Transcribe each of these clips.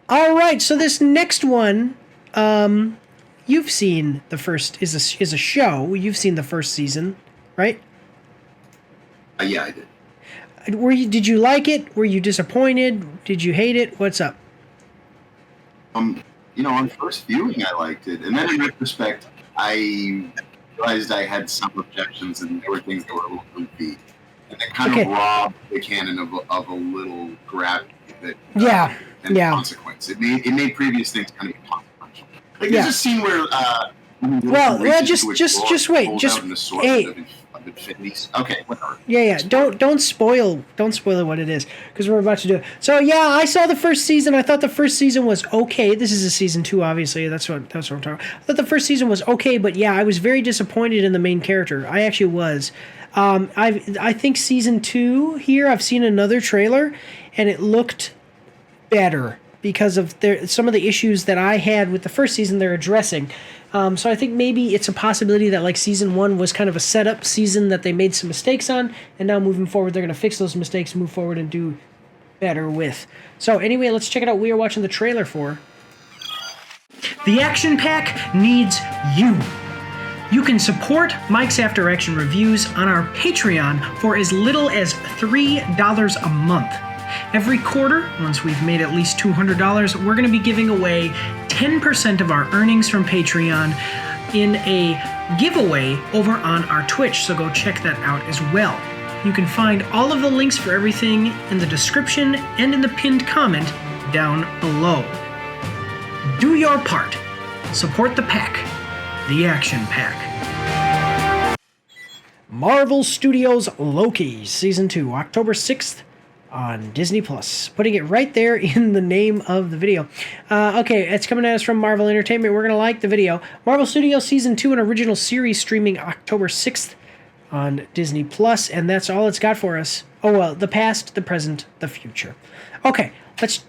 All right, so this next one, you've seen the first is a show. You've seen the first season, right? Yeah, I did. Did you like it? Were you disappointed? Did you hate it? What's up? On first viewing, I liked it, and then in retrospect, I realized I had some objections, and there were things that were a little goofy, and they kind of robbed the canon of a little gravity that and consequence. It made previous things kind of inconsequential. Like there's a scene where just wait, hey. Okay, whatever. Yeah. Don't spoil what it is because we're about to do it. So yeah, I saw the first season. I thought the first season was okay. This is a season 2, obviously. That's what I'm talking about. I thought the first season was okay, but yeah, I was very disappointed in the main character. I actually was. I think season 2 here. I've seen another trailer, and it looked better because of some of the issues that I had with the first season. They're addressing. So I think maybe it's a possibility that like season 1 was kind of a setup season that they made some mistakes on, and now moving forward they're going to fix those mistakes, move forward, and do better with. So anyway, let's check it out. We are watching the trailer for The Action Pack Needs You. You can support Mike's After Action Reviews on our Patreon for as little as $3 a month. Every quarter, once we've made at least $200, we're going to be giving away 10% of our earnings from Patreon in a giveaway over on our Twitch, so go check that out as well. You can find all of the links for everything in the description and in the pinned comment down below. Do your part. Support the pack. The Action Pack. Marvel Studios' Loki, Season 2, October 6th. On Disney Plus, putting it right there in the name of the video. Okay, it's coming at us from Marvel Entertainment. We're gonna like the video. Marvel Studios Season 2, an original series, streaming October 6th on Disney Plus, and that's all it's got for us. Oh well, the past, the present, the future. Okay, let's.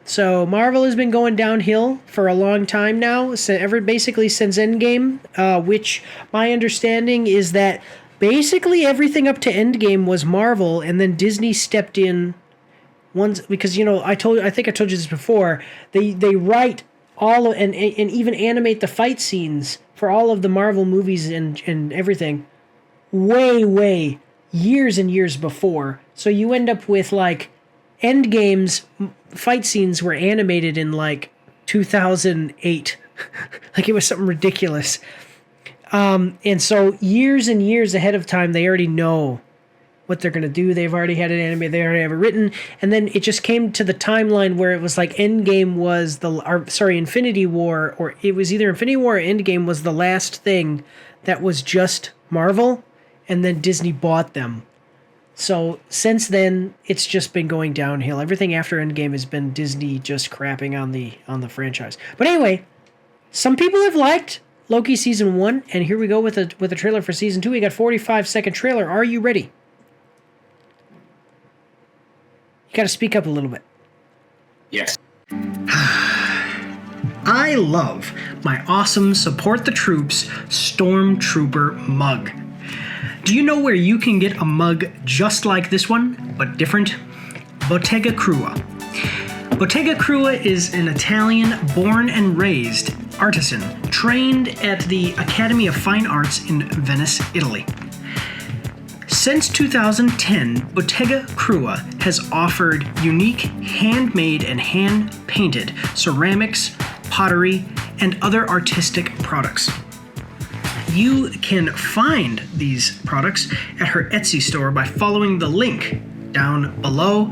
So Marvel has been going downhill for a long time now. Basically since Endgame, which my understanding is that. Basically, everything up to Endgame was Marvel, and then Disney stepped in once because I think I told you this before. They write all and even animate the fight scenes for all of the Marvel movies and everything way years and years before. So you end up with like Endgame's fight scenes were animated in like 2008, like it was something ridiculous. And so years and years ahead of time, they already know what they're going to do. They've already had it animated. They already have it written. And then it just came to the timeline where it was like Endgame was Infinity War, or it was either Infinity War or Endgame was the last thing that was just Marvel. And then Disney bought them. So since then, it's just been going downhill. Everything after Endgame has been Disney just crapping on the franchise. But anyway, some people have liked Loki Season 1, and here we go with a trailer for Season 2. We got 45-second trailer. Are you ready? You got to speak up a little bit. Yes. I love my awesome Support the Troops Stormtrooper mug. Do you know where you can get a mug just like this one, but different? Bottega Krua. Bottega Krua is an Italian born and raised artisan trained at the Academy of Fine Arts in Venice, Italy. Since 2010, Bottega Krua has offered unique handmade and hand-painted ceramics, pottery, and other artistic products. You can find these products at her Etsy store by following the link down below.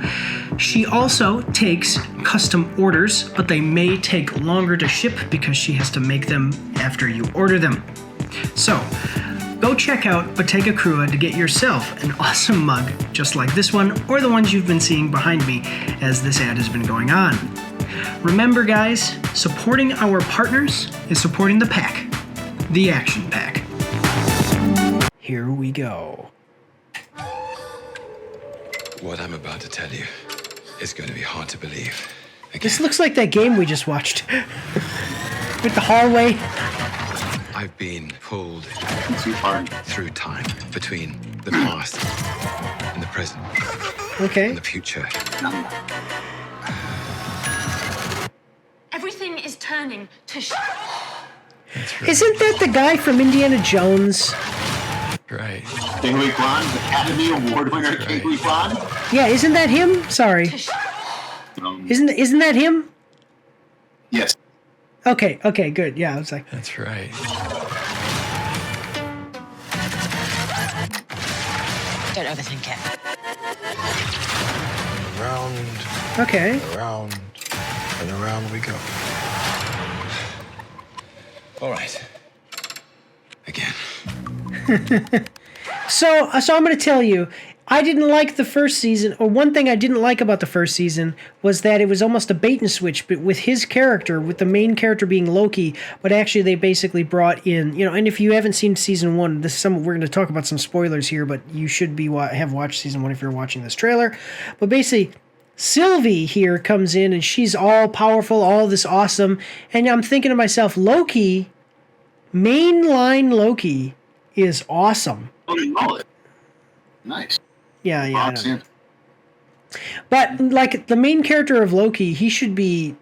She also takes custom orders, but they may take longer to ship because she has to make them after you order them. So, go check out Bottega Krua to get yourself an awesome mug just like this one, or the ones you've been seeing behind me as this ad has been going on. Remember guys, supporting our partners is supporting the pack, the Action Pack. Here we go. What I'm about to tell you is going to be hard to believe. Again. This looks like that game we just watched. With the hallway. I've been pulled through time between the past and the present. Okay. And the future. Everything is turning to shit. That's right. Isn't that the guy from Indiana Jones? Right. King Lee Kwan, Academy Award winner That's King right. Lee Kwan. Yeah, isn't that him? Sorry. Isn't that him? Yes. Okay, good. Yeah, I was like, That's right. Don't overthink it. Round, okay. around, and around we go. All right. Again. So I'm going to tell you, I didn't like the first season, or one thing I didn't like about the first season was that it was almost a bait and switch, but with his character, with the main character being Loki, but actually they basically brought in, and if you haven't seen season 1, we're going to talk about some spoilers here, but you should have watched season 1 if you're watching this trailer. But basically, Sylvie here comes in and she's all powerful, all this awesome, and I'm thinking to myself, Loki, mainline Loki, is awesome. Nice. Yeah, I Box know. in. But like the main character of Loki, he should be.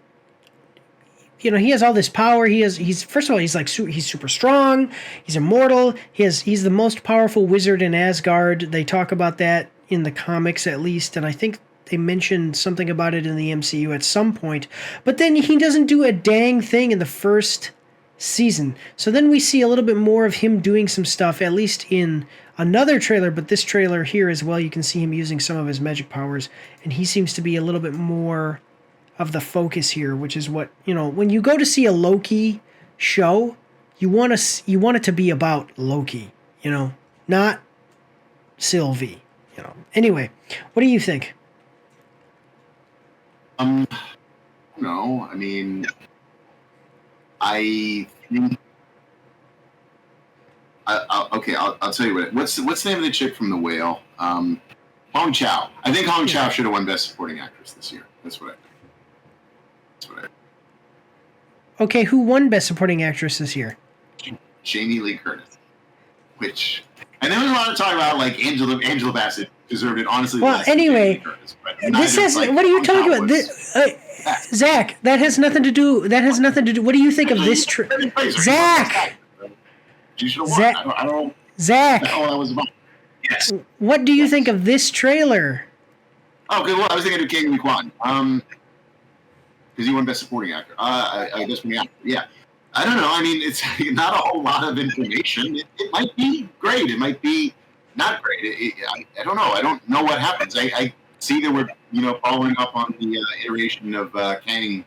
He has all this power. He's first of all, he's he's super strong. He's immortal. He's the most powerful wizard in Asgard. They talk about that in the comics at least, and I think they mentioned something about it in the MCU at some point. But then he doesn't do a dang thing in the first season. So then we see a little bit more of him doing some stuff, at least in another trailer, but this trailer here as well, you can see him using some of his magic powers, and he seems to be a little bit more of the focus here, which is what, when you go to see a Loki show, you want it to be about Loki, not Sylvie, Anyway, what do you think? No, I mean, I think. I'll tell you what. What's the name of the chick from The Whale? Hong Chow. I think Hong Chow should have won Best Supporting Actress this year. That's what I. Okay, who won Best Supporting Actress this year? Jamie Lee Curtis. And there was a lot of talk about like Angela Bassett deserved it. Honestly, well, less than anyway, Jamie Lee Curtis, but this has. like, what are you Hong talking Chow about? was- Zach, that has nothing to do. What do you think of this? Zach. You should have won. Zach. I don't. Zach, That's all that was about. Yes. what do you think of this trailer? Oh, okay. Well, I was thinking of King Lee Kwan. Because he won Best Supporting Actor. I guess from the actor. Yeah. I don't know. I mean, it's not a whole lot of information. It might be great. It might be not great. I don't know. I don't know what happens. I see that we're following up on the iteration of Kang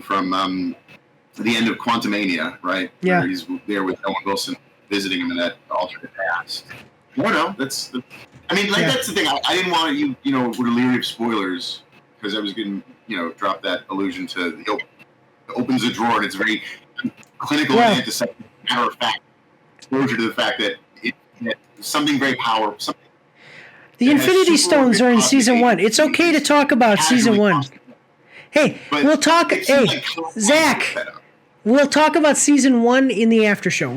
from the end of Quantumania, right? Yeah. Where he's there with Owen Wilson visiting him in that alternate past. I don't know. That's the thing. I didn't want to, we're leery of spoilers because I was going to, drop that allusion to it opens a drawer and it's very clinical and antiseptic, matter of fact exposure to the fact that something very powerful. The Infinity Stones are in season 1. It's okay to talk about season 1. Hey, we'll talk. Hey, Zach, we'll talk about season 1 in the after show.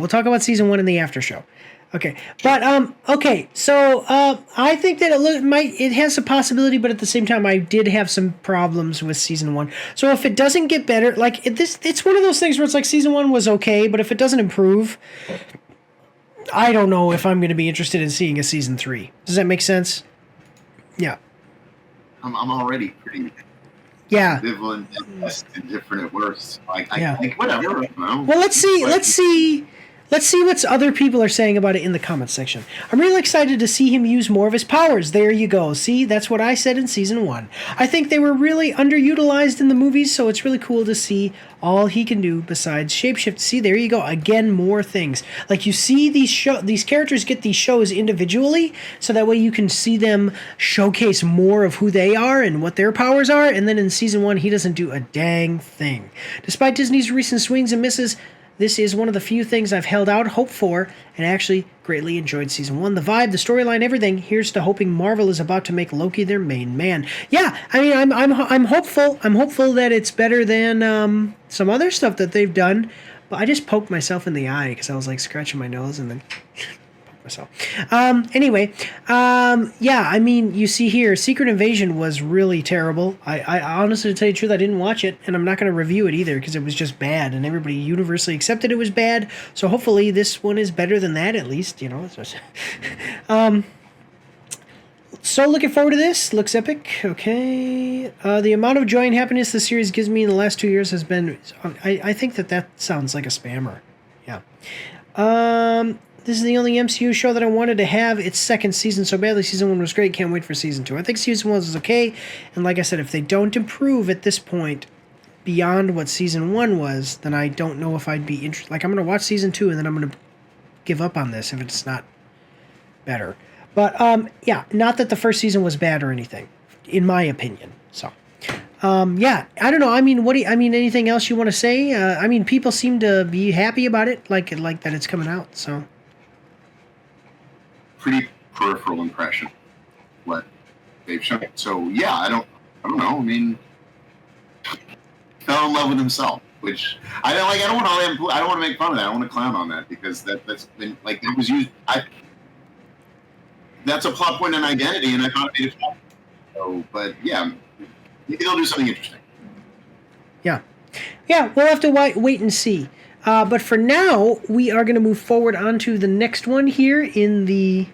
Okay, but okay. So I think that it has a possibility, but at the same time, I did have some problems with season 1. So if it doesn't get better, it's one of those things where it's like season 1 was okay, but if it doesn't improve, I don't know if I'm going to be interested in seeing a season 3. Does that make sense? Yeah. I'm already pretty ambivalent at best, indifferent at worst. Whatever. Well, let's see what other people are saying about it in the comments section. I'm really excited to see him use more of his powers. There you go. See, that's what I said in season 1. I think they were really underutilized in the movies, so it's really cool to see all he can do besides shapeshift. See, there you go. Again, more things. Like you see these characters get these shows individually, so that way you can see them showcase more of who they are and what their powers are. And then in season 1, he doesn't do a dang thing. Despite Disney's recent swings and misses, this is one of the few things I've held out hope for and actually greatly enjoyed season 1. The vibe, the storyline, everything. Here's to hoping Marvel is about to make Loki their main man. Yeah, I mean, I'm hopeful. I'm hopeful that it's better than some other stuff that they've done. But I just poked myself in the eye because I was like scratching my nose and then poked So, anyway, yeah, I mean, you see here, Secret Invasion was really terrible. I honestly, to tell you the truth, I didn't watch it, and I'm not going to review it either because it was just bad, and everybody universally accepted it was bad. So hopefully this one is better than that, at least, you know. So looking forward to this. Looks epic. Okay. The amount of joy and happiness this series gives me in the last 2 years has been... I think that sounds like a spammer. Yeah. This is the only MCU show that I wanted to have its second season so badly. Season 1 was great. Can't wait for Season 2. I think Season 1 was okay. And like I said, if they don't improve at this point beyond what Season 1 was, then I don't know if I'd be interested. Like, I'm going to watch Season 2 and then I'm going to give up on this if it's not better. But, yeah, not that the first season was bad or anything, in my opinion. So, yeah, I don't know. I mean, anything else you want to say? I mean, people seem to be happy about it, like that it's coming out, so. Pretty peripheral impression, what they've shown. So, yeah, I don't know. I mean, fell in love with himself, which I don't want to make fun of that. I don't want to clown on that because that's been, like, it was used, that's a plot point and identity, and I thought it made it fun. So, but yeah, maybe they'll do something interesting. Yeah, we'll have to wait and see. But for now, we are going to move forward onto the next one here in the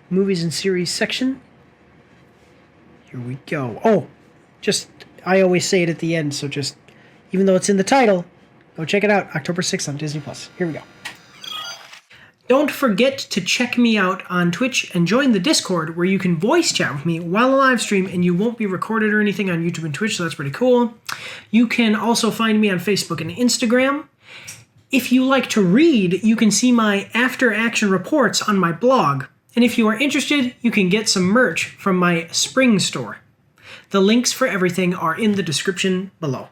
movies and series section. Here we go. Oh, I always say it at the end, so even though it's in the title, go check it out. October 6th on Disney+. Here we go. Don't forget to check me out on Twitch and join the Discord where you can voice chat with me while I live stream and you won't be recorded or anything on YouTube and Twitch, so that's pretty cool. You can also find me on Facebook and Instagram. If you like to read, you can see my after action reports on my blog. And if you are interested, you can get some merch from my spring store. The links for everything are in the description below.